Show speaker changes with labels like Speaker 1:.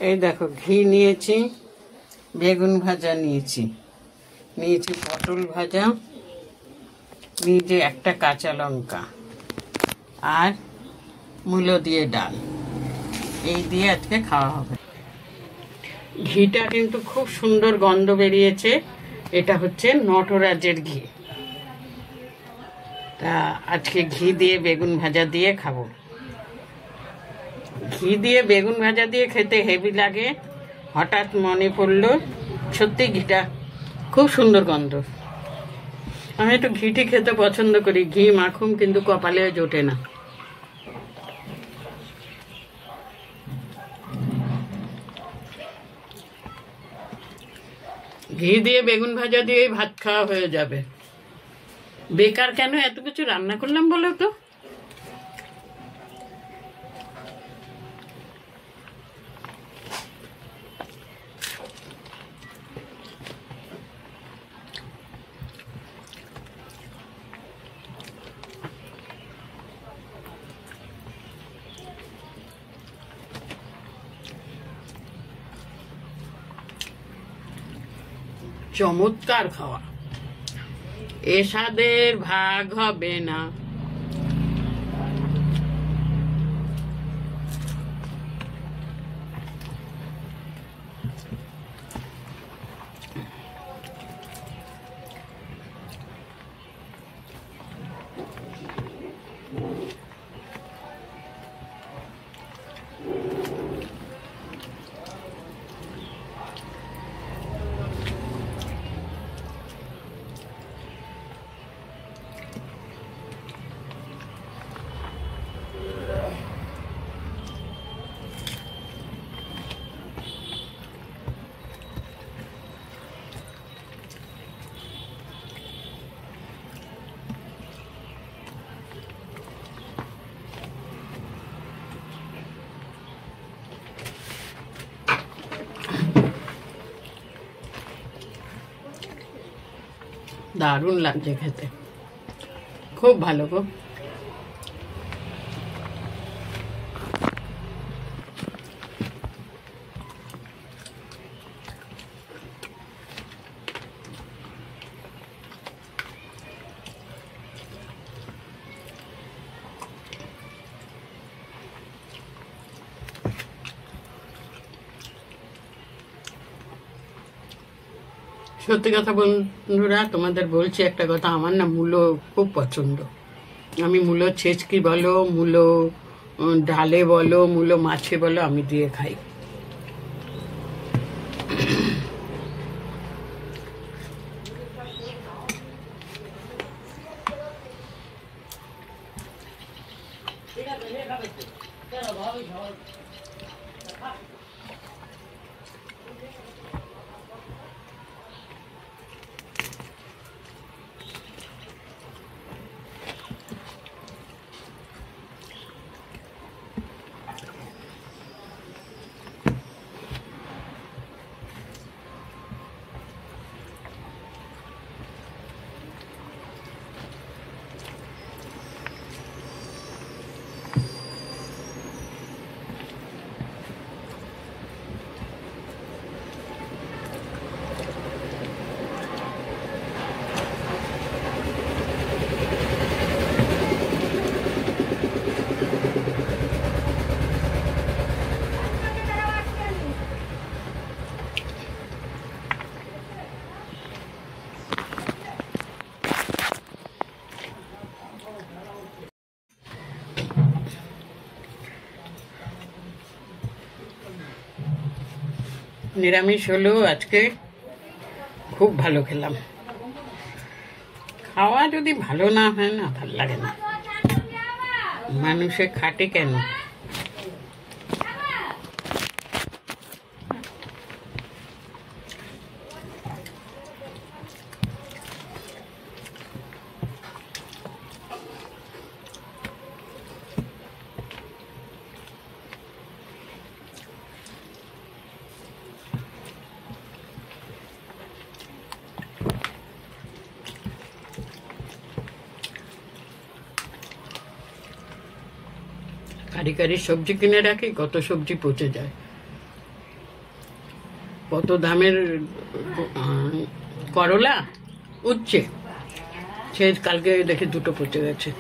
Speaker 1: এই দেখো ঘি নিয়েছি, বেগুন ভাজা নিয়েছি, পটল ভাজা, নিয়েছি একটা কাঁচা লঙ্কা আর মূলো দিয়ে ডাল। এই দিয়ে আজকে খাওয়া হবে। ঘিটা কিন্তু খুব সুন্দর গন্ধ বেরিয়েছে। এটা হচ্ছে নটরাজের ঘি। তা আজকে ঘি দিয়ে বেগুন ভাজা দিয়ে খাবো। ঘি দিয়ে বেগুন ভাজা দিয়ে খেতে হেভি লাগে। হঠাৎ মনে পড়লো সত্যি ঘিটা খুব সুন্দর গন্ধ। আমি একটু ঘিটি খেতে পছন্দ করি, ঘি মাখুম কিন্তু কপালে জোটে না। ঘি দিয়ে বেগুন ভাজা দিয়ে ভাত খাওয়া হয়ে যাবে। বেকার কেন এত কিছু রান্না করলাম বলো তো? চমৎকার খাওয়া, এ স্বাদের ভাগ হবে না। দারুণ লাগছে খেতে, খুব ভালো গো। সত্যি কথা বন্ধুরা, তোমাদের বলছি একটা কথা, আমার না মূলো খুব পছন্দ। আমি মূলো ছেচকি বলো, মূলো ডালে বলো, মূলো মাছে বলো, আমি দিয়ে খাই। নিরামিষ হলেও আজকে খুব ভালো খেলাম। খাওয়া যদি ভালো না হয় না, ভাল লাগে না। মানুষে খাটে কেন? কারি কারি সবজি কিনে রাখি, কত সবজি পচে যায়। কত দামের করলা উঠছে, সে কালকে দেখে দুটো পচে গেছে।